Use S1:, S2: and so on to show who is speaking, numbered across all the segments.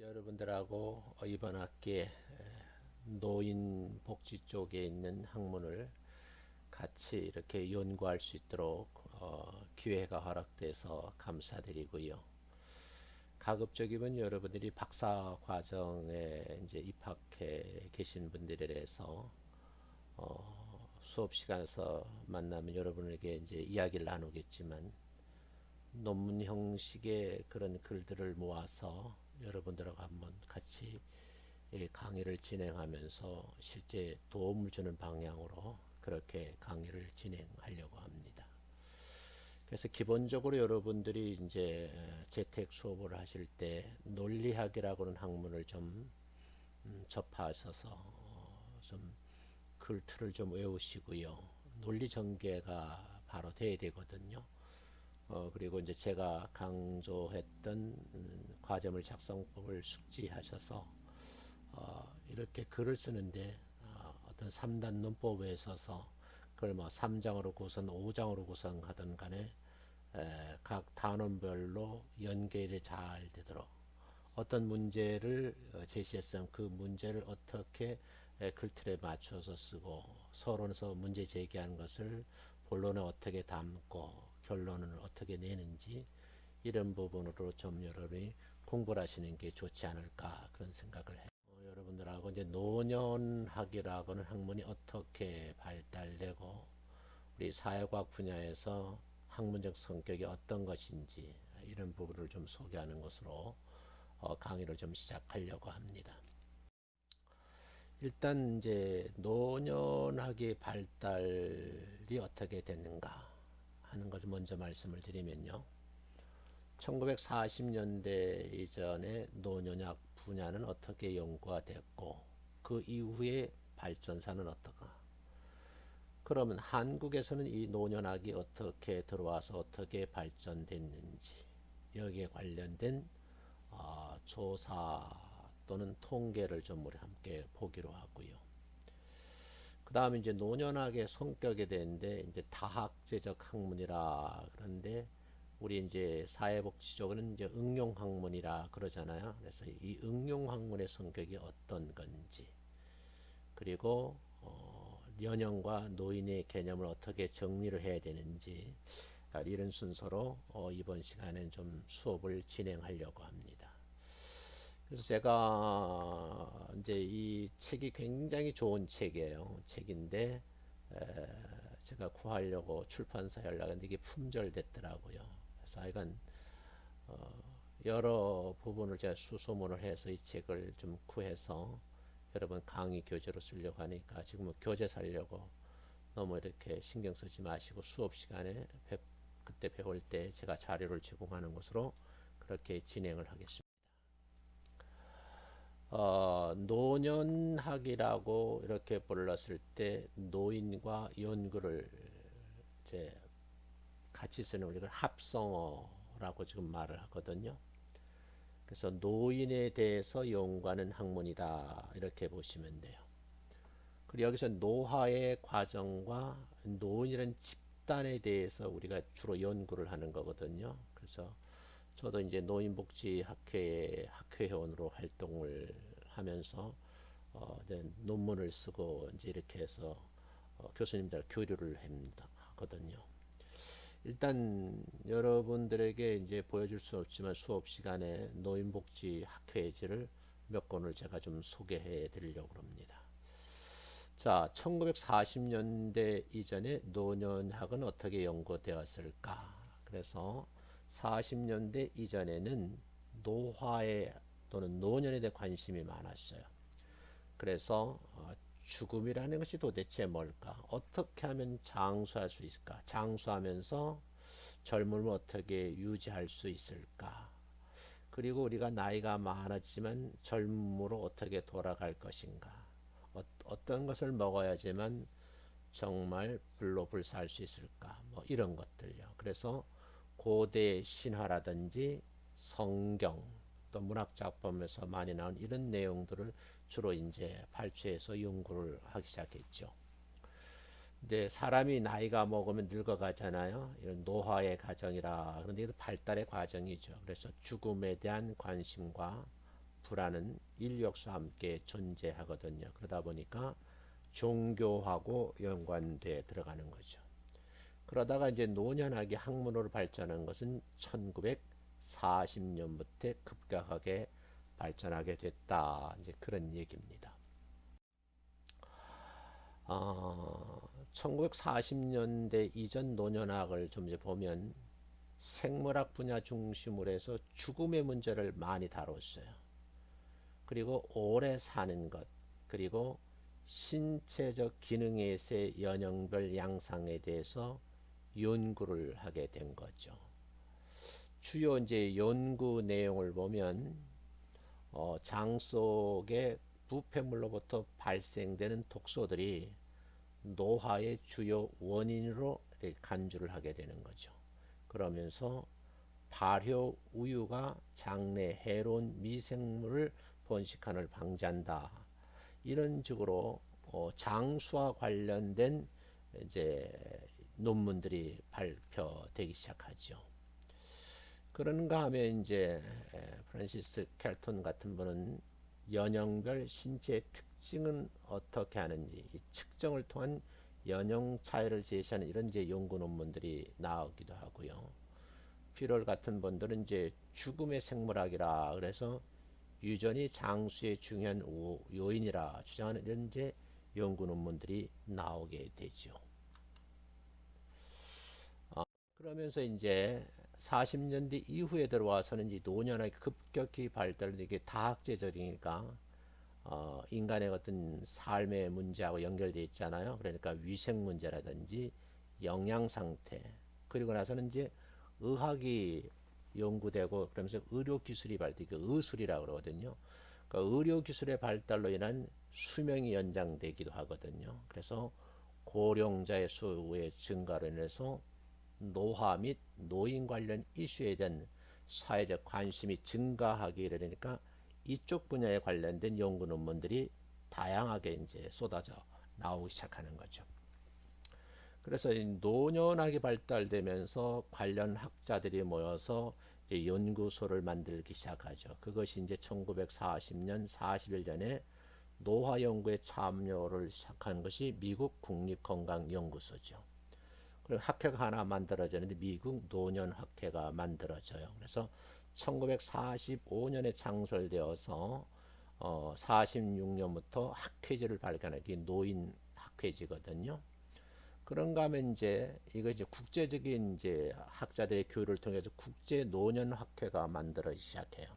S1: 여러분들하고 이번 학기에 노인 복지 쪽에 있는 학문을 같이 이렇게 연구할 수 있도록 기회가 허락돼서 감사드리고요. 가급적이면 여러분들이 박사 과정에 이제 입학해 계신 분들이라서 수업 시간에서 만나면 여러분에게 이제 이야기를 나누겠지만 논문 형식의 그런 글들을 모아서 여러분들하고 한번 같이 강의를 진행하면서 실제 도움을 주는 방향으로 그렇게 강의를 진행하려고 합니다. 그래서 기본적으로 여러분들이 이제 재택 수업을 하실 때 논리학이라고 하는 학문을 좀 접하셔서 좀 글틀을 좀 외우시고요. 논리 전개가 바로 돼야 되거든요. 그리고 이제 제가 강조했던 과제물 작성법을 숙지하셔서 이렇게 글을 쓰는데 어떤 3단 논법에 있어서 그걸 뭐 3장으로 구성, 5장으로 구성하든 간에 각 단원별로 연결이 잘 되도록 어떤 문제를 제시했으면 그 문제를 어떻게 글틀에 맞춰서 쓰고 서론에서 문제 제기하는 것을 본론에 어떻게 담고 결론을 어떻게 내는지 이런 부분으로 좀 여러분이 공부를 하시는 게 좋지 않을까 그런 생각을 해요. 여러분들하고 이제 노년학이라고 하는 학문이 어떻게 발달되고 우리 사회과학 분야에서 학문적 성격이 어떤 것인지 이런 부분을 좀 소개하는 것으로 강의를 좀 시작하려고 합니다. 일단 이제 노년학의 발달이 어떻게 됐는가 하는 것을 먼저 말씀을 드리면요. 1940년대 이전에 노년학 분야는 어떻게 연구가 됐고 그 이후에 발전사는 어떤가. 그러면 한국에서는 이 노년학이 어떻게 들어와서 어떻게 발전됐는지 여기에 관련된 조사 또는 통계를 좀 우리 함께 보기로 하고요. 그 다음에 이제 노년학의 성격에 대한데 이제 다학제적 학문이라 그런데 우리 이제 사회복지적으로는 이제 응용학문이라 그러잖아요. 그래서 이 응용학문의 성격이 어떤 건지 그리고 연령과 노인의 개념을 어떻게 정리를 해야 되는지 이런 순서로 이번 시간엔 좀 수업을 진행하려고 합니다. 그래서 제가 이제 이 책이 굉장히 좋은 책이에요. 책인데 제가 구하려고 출판사에 연락했는데 이게 품절됐더라고요. 그래서 하여간 여러 부분을 제가 수소문을 해서 이 책을 좀 구해서 여러분 강의 교재로 쓰려고 하니까 지금은 교재 살려고 너무 이렇게 신경 쓰지 마시고 수업 시간에 그때 배울 때 제가 자료를 제공하는 것으로 그렇게 진행을 하겠습니다. 노년학이라고 이렇게 불렀을 때 노인과 연구를 이제 같이 쓰는 우리가 합성어라고 지금 말을 하거든요. 그래서 노인에 대해서 연구하는 학문이다 이렇게 보시면 돼요. 그리고 여기서 노화의 과정과 노인이라는 집단에 대해서 우리가 주로 연구를 하는 거거든요. 그래서 저도 이제 노인복지학회 학회회원으로 활동을 하면서 논문을 쓰고 이제 이렇게 해서 교수님들 교류를 하거든요. 일단 여러분들에게 이제 보여줄 수 없지만 수업 시간에 노인복지학회지를 몇 권을 제가 좀 소개해 드리려고 합니다. 자, 1940년대 이전에 노년학은 어떻게 연구되었을까? 그래서 40년대 이전에는 노화에 또는 노년에 대해 관심이 많았어요. 그래서 죽음이라는 것이 도대체 뭘까? 어떻게 하면 장수할 수 있을까? 장수하면서 젊음을 어떻게 유지할 수 있을까? 그리고 우리가 나이가 많았지만 젊음으로 어떻게 돌아갈 것인가? 어떤 것을 먹어야지만 정말 불로불사할 수 있을까? 뭐 이런 것들요. 그래서 고대 신화라든지 성경 또 문학 작품에서 많이 나온 이런 내용들을 주로 이제 발췌해서 연구를 하기 시작했죠. 이제 사람이 나이가 먹으면 늙어가잖아요. 이런 노화의 과정이라 그런데 이거 발달의 과정이죠. 그래서 죽음에 대한 관심과 부라는 인력수와 함께 존재하거든요. 그러다 보니까 종교하고 연관돼 들어가는 거죠. 그러다가 이제 노년학이 학문으로 발전한 것은 1940년부터 급격하게 발전하게 됐다. 이제 그런 얘기입니다. 1940년대 이전 노년학을 좀 이제 보면 생물학 분야 중심으로 해서 죽음의 문제를 많이 다뤘어요. 그리고 오래 사는 것, 그리고 신체적 기능에서의 연령별 양상에 대해서 연구를 하게 된 거죠. 주요 이제 연구 내용을 보면 장 속의 부패물로부터 발생되는 독소들이 노화의 주요 원인으로 간주를 하게 되는 거죠. 그러면서 발효 우유가 장내 해로운 미생물을 번식하는 방지한다. 이런 식으로 장수와 관련된 이제 논문들이 발표되기 시작하죠. 그런가 하면 이제 프란시스 켈톤 같은 분은 연령별 신체 특징은 어떻게 하는지 측정을 통한 연령 차이를 제시하는 이런 이제 연구 논문들이 나오기도 하고요. 피럴 같은 분들은 이제 죽음의 생물학이라 그래서 유전이 장수의 중요한 요인이라 주장하는 이런 이제 연구 논문들이 나오게 되죠. 그러면서 이제 40년대 이후에 들어와서는 이제 노년학이 급격히 발달되게 다학제적이니까 인간의 어떤 삶의 문제하고 연결되어 있잖아요. 그러니까 위생 문제라든지 영양 상태, 그리고 나서는 이제 의학이 연구되고 그러면서 의료 기술이 발달되고 의술이라고 그러거든요. 그러니까 의료 기술의 발달로 인한 수명이 연장되기도 하거든요. 그래서 고령자의 수의 증가로 인해서 노화 및 노인 관련 이슈에 대한 사회적 관심이 증가하기 이르니까 이쪽 분야에 관련된 연구 논문들이 다양하게 이제 쏟아져 나오기 시작하는 거죠. 그래서 이 노년학이 발달되면서 관련 학자들이 모여서 이제 연구소를 만들기 시작하죠. 그것이 이제 1940년, 41년에 노화 연구에 참여를 시작한 것이 미국 국립건강연구소죠. 그리고 학회가 하나 만들어졌는데 미국 노년학회가 만들어져요. 그래서 1945년에 창설되어서 46년부터 학회지를 발간하기 노인 학회지거든요. 그런가 하면 이제 이거 이제 국제적인 이제 학자들의 교류를 통해서 국제 노년학회가 만들어지기 시작해요.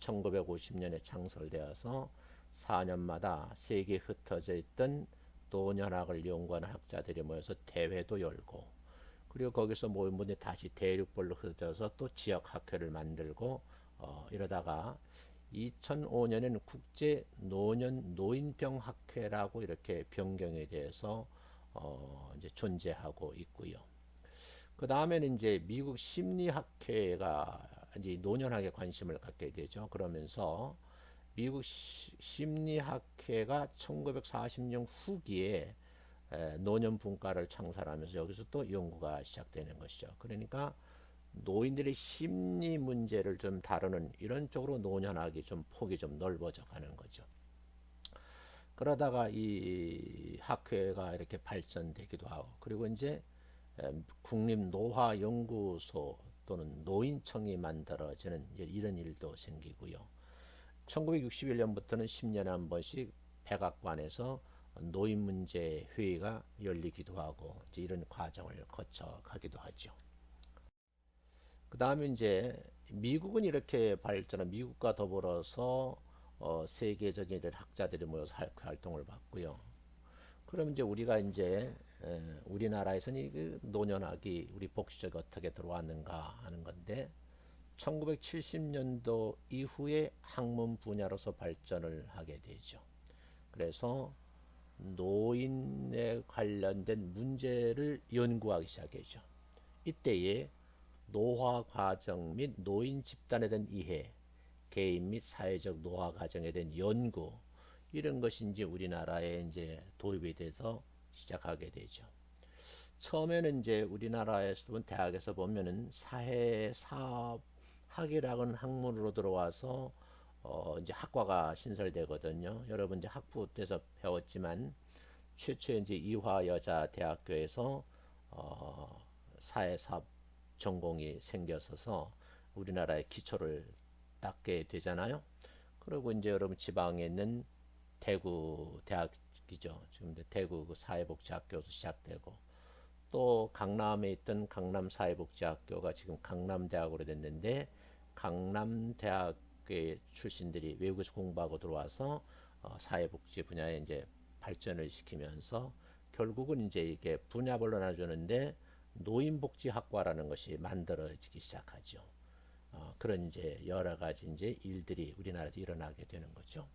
S1: 1950년에 창설되어서 4년마다 세계에 흩어져 있던 노년학을 연구하는 학자들이 모여서 대회도 열고, 그리고 거기서 모인 분이 다시 대륙별로 흩어져서 또 지역 학회를 만들고 이러다가 2005년에는 국제 노년 노인병 학회라고 이렇게 변경에 대해서 이제 존재하고 있고요. 그 다음에는 이제 미국 심리학회가 이제 노년학에 관심을 갖게 되죠. 그러면서 미국 심리학회가 1940년 후기에 노년 분과를 창설하면서 여기서 또 연구가 시작되는 것이죠. 그러니까 노인들의 심리 문제를 좀 다루는 이런 쪽으로 노년학이 좀 폭이 좀 넓어져 가는 거죠. 그러다가 이 학회가 이렇게 발전되기도 하고, 그리고 이제 국립노화연구소 또는 노인청이 만들어지는 이런 일도 생기고요. 1961년부터는 10년에 한 번씩 백악관에서 노인 문제 회의가 열리기도 하고 이제 이런 과정을 거쳐 가기도 하죠. 그 다음에 이제 미국은 이렇게 발전한 미국과 더불어서 세계적인 학자들이 모여서 활동을 받고요. 그럼 이제 우리가 이제 우리나라에서는 이 노년학이 우리 복지적이 어떻게 들어왔는가 하는 건데 1970년도 이후에 학문 분야로서 발전을 하게 되죠. 그래서 노인에 관련된 문제를 연구하기 시작했죠. 이때에 노화 과정 및 노인 집단에 대한 이해, 개인 및 사회적 노화 과정에 대한 연구, 이런 것이 이제 우리나라에 이제 도입이 돼서 시작하게 되죠. 처음에는 이제 우리나라에서 대학에서 보면은 사회사학이라는 학문으로 들어와서 이제 학과가 신설되거든요. 여러분 이제 학부 때서 배웠지만 최초의 이제 이화여자대학교에서 사회사업 전공이 생겼어서 우리나라의 기초를 닦게 되잖아요. 그리고 이제 여러분 지방에 있는 대구 대학이죠. 지금 대구 그 사회복지학교도 시작되고 또 강남에 있던 강남사회복지학교가 지금 강남대학으로 됐는데 강남대학의 출신들이 외국에서 공부하고 들어와서 사회복지 분야에 이제 발전을 시키면서 결국은 이제 이게 분야별로 나눠주는데 노인복지학과라는 것이 만들어지기 시작하죠. 그런 이제 여러 가지 이제 일들이 우리나라에도 일어나게 되는 거죠.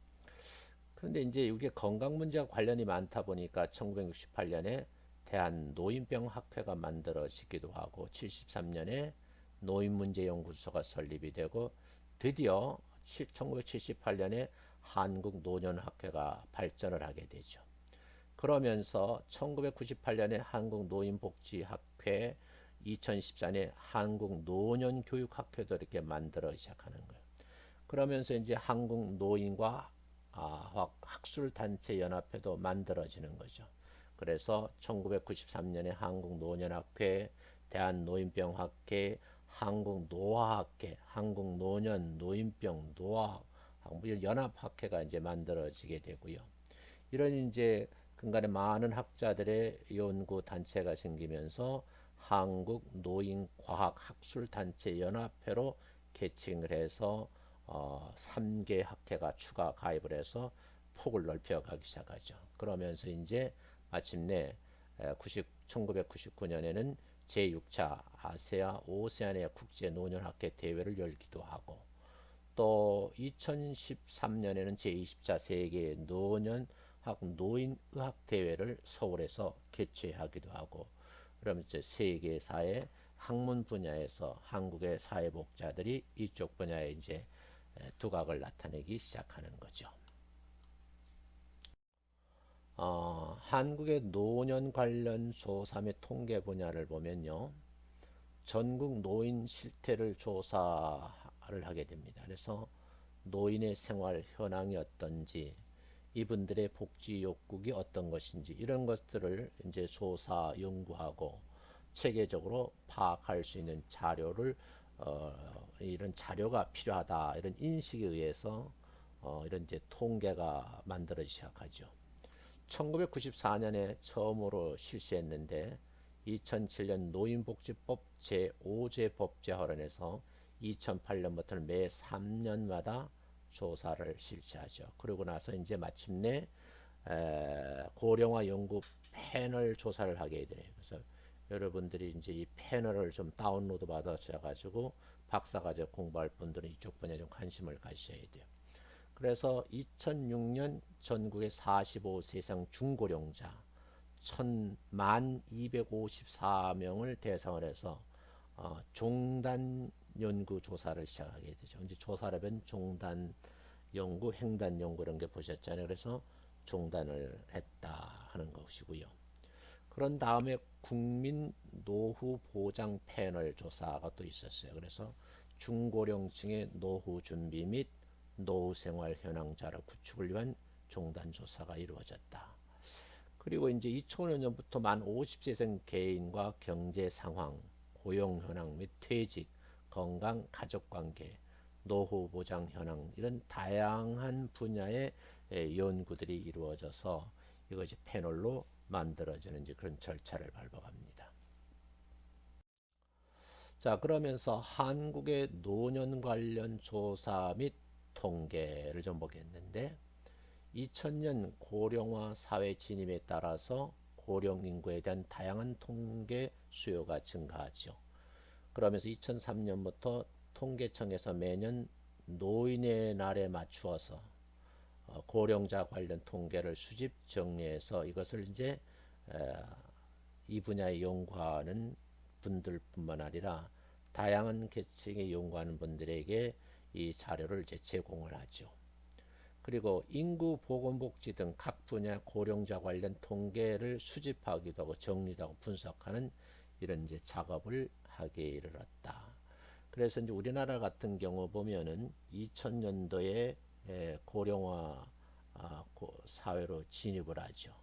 S1: 그런데 이제 이게 건강 문제와 관련이 많다 보니까 1968년에 대한노인병학회가 만들어지기도 하고 73년에 노인문제연구소가 설립이 되고 드디어 1978년에 한국노년학회가 발전을 하게 되죠. 그러면서 1998년에 한국노인복지학회, 2014년에 한국노년교육학회도 이렇게 만들어 시작하는 거예요. 그러면서 이제 한국노인과 학술단체연합회도 만들어지는 거죠. 그래서 1993년에 한국노년학회, 대한노인병학회, 한국노화학회, 한국노년, 노인병, 노화 연합학회가 이제 만들어지게 되고요. 이런 이제 근간에 많은 학자들의 연구 단체가 생기면서 한국 노인 과학 학술 단체 연합회로 개칭을 해서 3개 학회가 추가 가입을 해서 폭을 넓혀가기 시작하죠. 그러면서 이제 마침내 1999년에는 제6차 아세아 오세아니아 국제 노년학회 대회를 열기도 하고 또 2013년에는 제20차 세계 노년학 노인의학 대회를 서울에서 개최하기도 하고 그러면 이제 세계사의 학문 분야에서 한국의 사회복자들이 이쪽 분야에 이제 두각을 나타내기 시작하는 거죠. 한국의 노년 관련 조사 및 통계 분야를 보면요. 전국 노인 실태를 조사를 하게 됩니다. 그래서 노인의 생활 현황이 어떤지, 이분들의 복지 욕구가 어떤 것인지 이런 것들을 이제 조사 연구하고 체계적으로 파악할 수 있는 자료를 이런 자료가 필요하다 이런 인식에 의해서 이런 이제 통계가 만들어지기 시작하죠. 1994년에 처음으로 실시했는데 2007년 노인복지법 제5제 법제화론에서 2008년부터는 매 3년마다 조사를 실시하죠. 그러고 나서 이제 마침내 고령화 연구 패널 조사를 하게 되네요. 그래서 여러분들이 이제 이 패널을 좀 다운로드 받으셔가지고 박사과정 공부할 분들은 이쪽 분야에 좀 관심을 가지셔야 돼요. 그래서 2006년 전국의 45세 이상 중고령자 1254명을 대상을 해서 종단 연구 조사를 시작하게 되죠. 이제 조사라면 종단 연구, 횡단 연구 이런 게 보셨잖아요. 그래서 종단을 했다 하는 것이고요. 그런 다음에 국민 노후 보장 패널 조사가 또 있었어요. 그래서 중고령층의 노후 준비 및 노후 생활 현황 자료 구축을 위한 종단 조사가 이루어졌다. 그리고 이제 2005년부터 만 50세 이상 개인과 경제 상황, 고용 현황 및 퇴직, 건강, 가족 관계, 노후 보장 현황 이런 다양한 분야의 연구들이 이루어져서 이것이 패널로 만들어지는 이제 그런 절차를 밟아갑니다. 자, 그러면서 한국의 노년 관련 조사 및 통계를 좀 보겠는데 2000년 고령화 사회 진입에 따라서 고령 인구에 대한 다양한 통계 수요가 증가하죠. 그러면서 2003년부터 통계청에서 매년 노인의 날에 맞추어서 고령자 관련 통계를 수집 정리해서 이것을 이제 이 분야에 연구하는 분들뿐만 아니라 다양한 계층에 연구하는 분들에게 이 자료를 이제 제공을 하죠. 그리고 인구 보건복지 등 각 분야 고령자 관련 통계를 수집하기도 하고 정리도 하고 분석하는 이런 이제 작업을 하게 이르렀다. 그래서 이제 우리나라 같은 경우 보면은 2000년도에 고령화 사회로 진입을 하죠.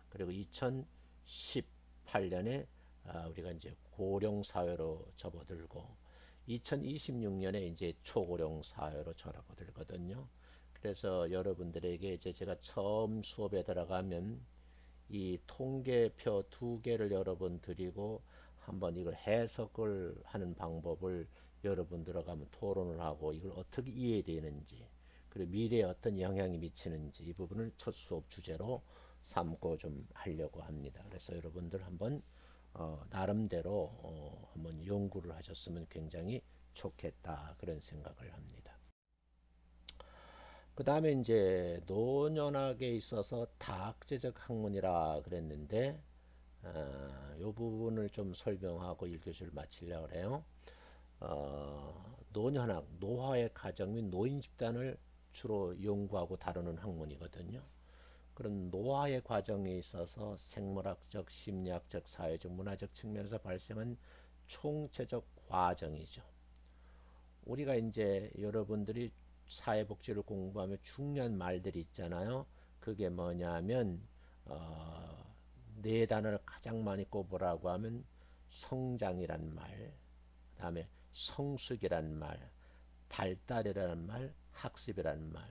S1: 그리고 2018년에 우리가 이제 고령 사회로 접어들고 2026년에 이제 초고령 사회로 접어들거든요. 그래서 여러분들에게 이제 제가 처음 수업에 들어가면 이 통계표 두 개를 여러분 드리고 한번 이걸 해석을 하는 방법을 여러분 들어가면 토론을 하고 이걸 어떻게 이해되는지 그리고 미래에 어떤 영향이 미치는지 이 부분을 첫 수업 주제로 삼고 좀 하려고 합니다. 그래서 여러분들 한번 나름대로 한번 연구를 하셨으면 굉장히 좋겠다 그런 생각을 합니다. 그 다음에 이제 노년학에 있어서 다학제적 학문이라 그랬는데 이 부분을 좀 설명하고 1교시를 마치려고 해요. 노년학, 노화의 가정 및 노인 집단을 주로 연구하고 다루는 학문이거든요. 그런 노화의 과정에 있어서 생물학적, 심리학적, 사회적, 문화적 측면에서 발생한 총체적 과정이죠. 우리가 이제 여러분들이 사회복지를 공부하면 중요한 말들이 있잖아요. 그게 뭐냐면 네 단어를 가장 많이 꼽으라고 하면 성장이란 말, 그다음에 성숙이란 말, 발달이라는 말, 학습이라는 말.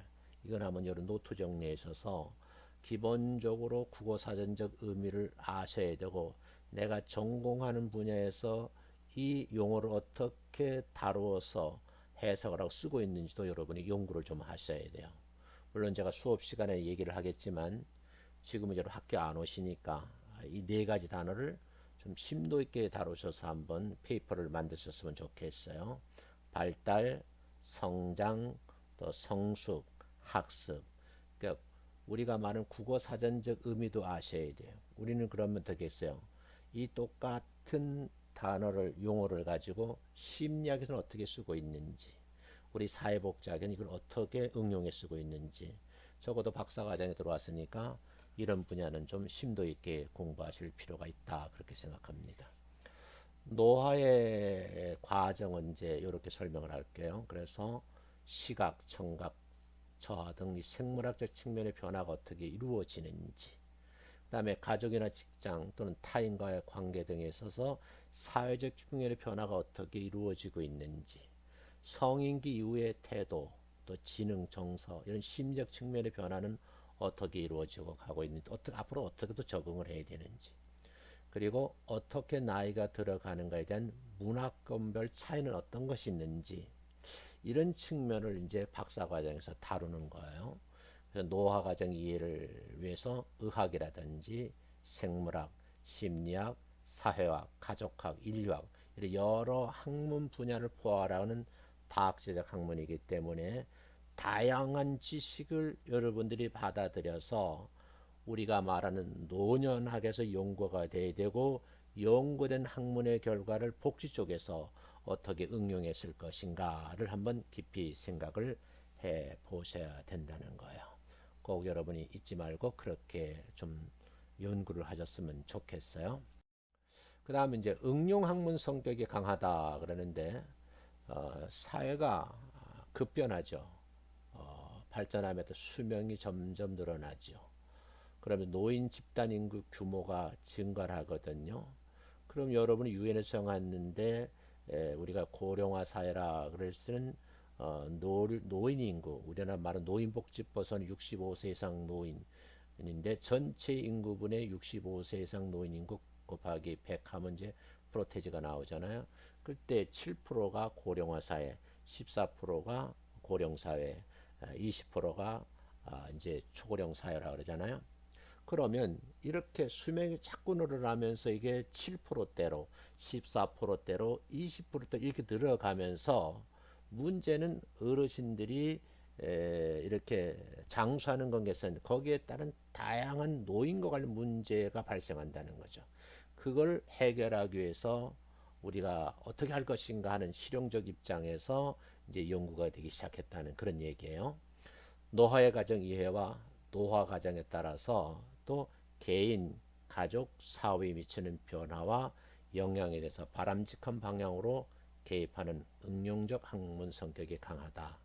S1: 이건 한번 여러 노트 정리에 있어서 기본적으로 국어사전적 의미를 아셔야 되고 내가 전공하는 분야에서 이 용어를 어떻게 다루어서 해석을 하고 쓰고 있는지도 여러분이 연구를 좀 하셔야 돼요. 물론 제가 수업 시간에 얘기를 하겠지만 지금 이제 학교 안 오시니까 이 네 가지 단어를 좀 심도 있게 다루셔서 한번 페이퍼를 만드셨으면 좋겠어요. 발달, 성장, 또 성숙, 학습. 그러니까 우리가 말하는 국어 사전적 의미도 아셔야 돼요. 우리는 그러면 되겠어요. 이 똑같은 단어를 용어를 가지고 심리학에서는 어떻게 쓰고 있는지, 우리 사회복지학에는 이걸 어떻게 응용해 쓰고 있는지, 적어도 박사과정에 들어왔으니까 이런 분야는 좀 심도 있게 공부하실 필요가 있다 그렇게 생각합니다. 노화의 과정은 이제 이렇게 설명을 할게요. 그래서 시각, 청각, 저하 등 생물학적 측면의 변화가 어떻게 이루어지는지, 그 다음에 가족이나 직장 또는 타인과의 관계 등에 있어서 사회적 측면의 변화가 어떻게 이루어지고 있는지, 성인기 이후의 태도, 또 지능, 정서 이런 심리적 측면의 변화는 어떻게 이루어지고 가고 있는지, 앞으로 어떻게 또 적응을 해야 되는지, 그리고 어떻게 나이가 들어가는가에 대한 문화권별 차이는 어떤 것이 있는지 이런 측면을 이제 박사 과정에서 다루는 거예요. 그래서 노화 과정 이해를 위해서 의학이라든지 생물학, 심리학, 사회학, 가족학, 인류학 이런 여러 학문 분야를 포괄하는 다학제적 학문이기 때문에 다양한 지식을 여러분들이 받아들여서 우리가 말하는 노년학에서 연구가 돼야 되고 연구된 학문의 결과를 복지 쪽에서 어떻게 응용했을 것인가를 한번 깊이 생각을 해 보셔야 된다는 거예요. 꼭 여러분이 잊지 말고 그렇게 좀 연구를 하셨으면 좋겠어요. 그 다음에 이제 응용학문 성격이 강하다 그러는데 사회가 급변하죠. 발전하면서 수명이 점점 늘어나죠. 그러면 노인 집단 인구 규모가 증가를 하거든요. 그럼 여러분이 유엔에 정했는데 우리가 고령화 사회라 그럴 때는 노인 인구, 우리나라 말은 노인복지법에서는 65세 이상 노인인데 전체 인구분의 65세 이상 노인 인구 곱하기 100 하면 이제 프로테지가 나오잖아요. 그때 7%가 고령화 사회, 14%가 고령 사회, 20%가 이제 초고령 사회라 그러잖아요. 그러면 이렇게 수명이 자꾸 늘어나면서 이게 7%대로 14%대로 20%대 이렇게 늘어가면서 문제는 어르신들이 이렇게 장수하는 것에서 거기에 따른 다양한 노인과 관련 문제가 발생한다는 거죠. 그걸 해결하기 위해서 우리가 어떻게 할 것인가 하는 실용적 입장에서 이제 연구가 되기 시작했다는 그런 얘기예요. 노화의 가정 이해와 노화 과정에 따라서 또 개인, 가족, 사회에 미치는 변화와 영향에 대해서 바람직한 방향으로 개입하는 응용적 학문 성격이 강하다.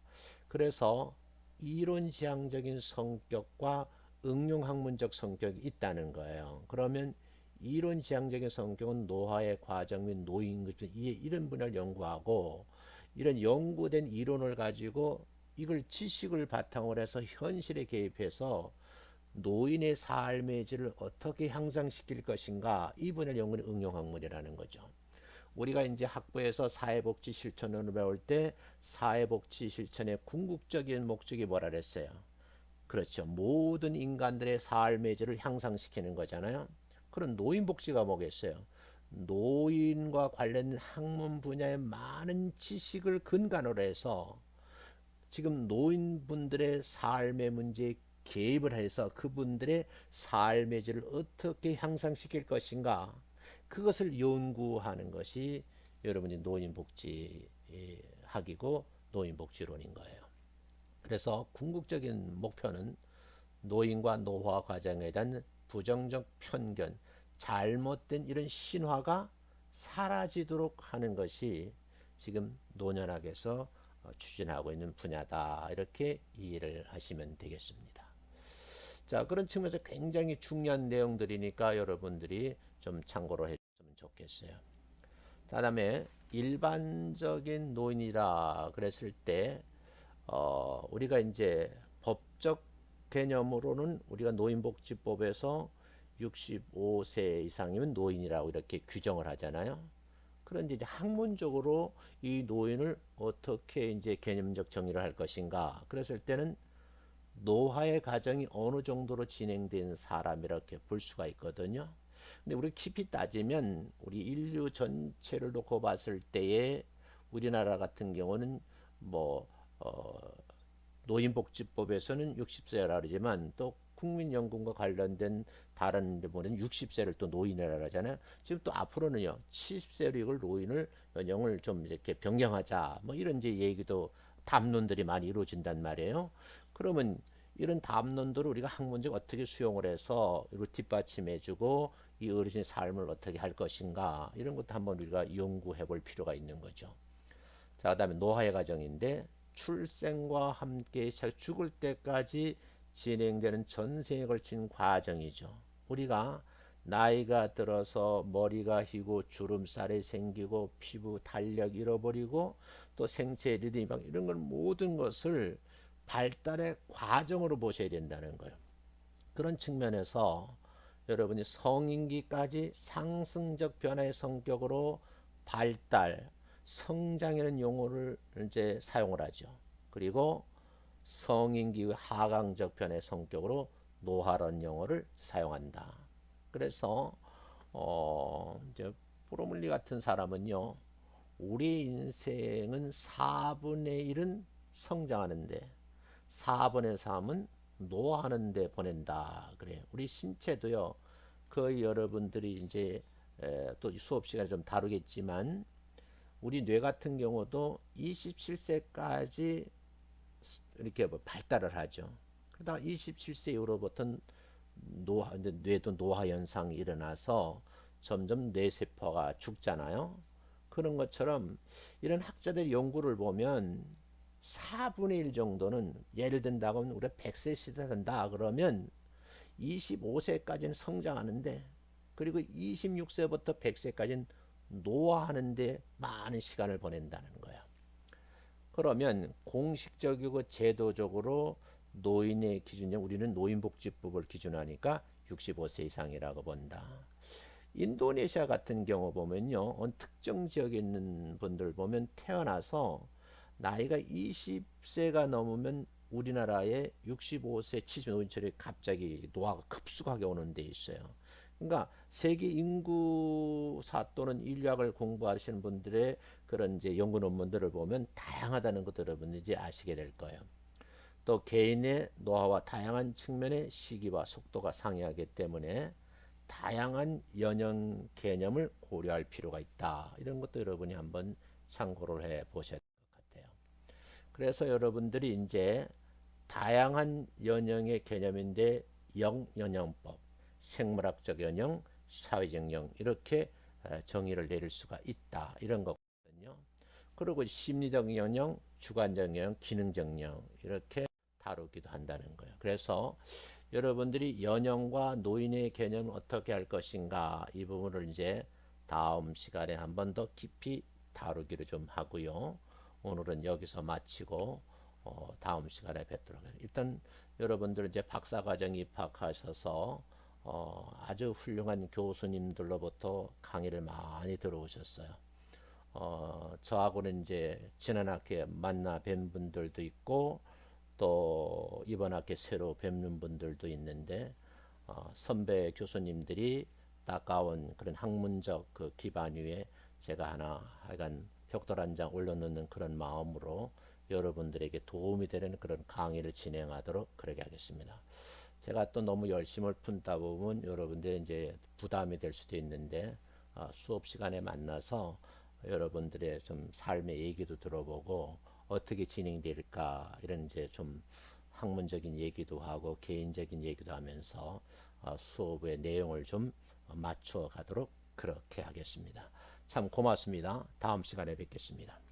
S1: 그래서 이론 지향적인 성격과 응용 학문적 성격이 있다는 거예요. 그러면 이론 지향적인 성격은 노화의 과정 및 노인 이런 분야를 연구하고, 이런 연구된 이론을 가지고 이걸 지식을 바탕으로 해서 현실에 개입해서 노인의 삶의 질을 어떻게 향상시킬 것인가, 이 분야를 연구하는 응용학문이라는 거죠. 우리가 이제 학부에서 사회복지 실천을 배울 때 사회복지 실천의 궁극적인 목적이 뭐라 그랬어요? 그렇죠. 모든 인간들의 삶의 질을 향상시키는 거잖아요. 그런 노인복지가 뭐겠어요? 노인과 관련된 학문 분야의 많은 지식을 근간으로 해서 지금 노인분들의 삶의 문제에 개입을 해서 그분들의 삶의 질을 어떻게 향상시킬 것인가, 그것을 연구하는 것이 여러분이 노인복지 학이고 노인복지론인 거예요. 그래서 궁극적인 목표는 노인과 노화 과정에 대한 부정적 편견, 잘못된 이런 신화가 사라지도록 하는 것이 지금 노년학에서 추진하고 있는 분야다, 이렇게 이해를 하시면 되겠습니다. 자, 그런 측면에서 굉장히 중요한 내용들이니까 여러분들이 좀 참고로 해주시면 좋겠어요. 그다음에 일반적인 노인이라 그랬을 때 우리가 이제 법적 개념으로는 우리가 노인복지법에서 65세 이상이면 노인이라고 이렇게 규정을 하잖아요. 그런데 이제 학문적으로 이 노인을 어떻게 이제 개념적 정의를 할 것인가? 그랬을 때는 노화의 과정이 어느 정도로 진행된 사람 이렇게 볼 수가 있거든요. 근데 우리 깊이 따지면 우리 인류 전체를 놓고 봤을 때에 우리나라 같은 경우는 뭐 노인복지법에서는 60세라 그러지만 또 국민연금과 관련된 다른 데 보면 60세를 또 노인이라 그러잖아요. 지금 또 앞으로는요 70세로 이걸 노인을 연령을 좀 이렇게 변경하자, 뭐 이런 이제 얘기도 담론들이 많이 이루어진단 말이에요. 그러면 이런 담론들을 우리가 학문적 어떻게 수용을 해서 이걸 뒷받침해주고 이 어르신의 삶을 어떻게 할 것인가, 이런 것도 한번 우리가 연구해 볼 필요가 있는 거죠. 자, 그다음에 노화의 과정인데 출생과 함께 죽을 때까지 진행되는 전생에 걸친 과정이죠. 우리가 나이가 들어서 머리가 휘고 주름살이 생기고 피부 탄력 잃어버리고 또 생체 리듬 이런 걸 모든 것을 발달의 과정으로 보셔야 된다는 거예요. 그런 측면에서 여러분이 성인기까지 상승적 변화의 성격으로 발달, 성장이라는 용어를 이제 사용을 하죠. 그리고 성인기 후 하강적 변화의 성격으로 노화라는 용어를 사용한다. 그래서 이제 브로물리 같은 사람은요, 우리 인생은 4분의 1은 성장하는데 4분의 3은 노화하는 데 보낸다. 그래. 우리 신체도요. 거의 여러분들이 이제 또 수업 시간에 좀 다루겠지만 우리 뇌 같은 경우도 27세까지 이렇게 뭐 발달을 하죠. 그러다 27세 이후로부터는 뇌도 노화 현상이 일어나서 점점 뇌세포가 죽잖아요. 그런 것처럼 이런 학자들 연구를 보면 4분의 1 정도는, 예를 든다고 하면 우리가 100세 시대 된다 그러면 25세까지는 성장하는데, 그리고 26세부터 100세까지는 노화하는데 많은 시간을 보낸다는 거야. 그러면 공식적이고 제도적으로 노인의 기준형, 우리는 노인복지법을 기준하니까 65세 이상이라고 본다. 인도네시아 같은 경우 보면요, 어느 특정 지역에 있는 분들 보면 태어나서 나이가 20세가 넘으면 우리나라의 65세, 70 노인철이 갑자기 노화가 급속하게 오는 데 있어요. 그러니까 세계 인구사 또는 인류학을 공부하시는 분들의 그런 이제 연구 논문들을 보면 다양하다는 것들 여러분 이제 아시게 될 거예요. 또 개인의 노화와 다양한 측면의 시기와 속도가 상이하기 때문에 다양한 연령 개념을 고려할 필요가 있다. 이런 것도 여러분이 한번 참고를 해 보셔야 될 것 같아요. 그래서 여러분들이 이제 다양한 연령의 개념인데 영연령법, 생물학적 연령, 사회적 연령 이렇게 정의를 내릴 수가 있다. 이런 거거든요. 그리고 심리적 영역, 주관적 영역, 기능적 영역 이렇게 다루기도 한다는 거예요. 그래서 여러분들이 연령과 노인의 개념을 어떻게 할 것인가 이 부분을 이제 다음 시간에 한 번 더 깊이 다루기를 좀 하고요. 오늘은 여기서 마치고 다음 시간에 뵙도록 해요. 일단 여러분들 이제 박사과정 입학하셔서 아주 훌륭한 교수님들로부터 강의를 많이 들어오셨어요. 저하고는 이제 지난 학기에 만나 뵌 분들도 있고 또 이번 학기 새로 뵙는 분들도 있는데 선배 교수님들이 닦아온 그런 학문적 그 기반 위에 제가 하나 하여간 벽돌 한 장 올려놓는 그런 마음으로 여러분들에게 도움이 되는 그런 강의를 진행하도록 그러게 하겠습니다. 제가 또 너무 열심을 푼다 보면 여러분들 이제 부담이 될 수도 있는데 수업 시간에 만나서 여러분들의 좀 삶의 얘기도 들어보고 어떻게 진행될까 이런 이제 좀 학문적인 얘기도 하고 개인적인 얘기도 하면서 수업의 내용을 좀 맞춰 가도록 그렇게 하겠습니다. 참 고맙습니다. 다음 시간에 뵙겠습니다.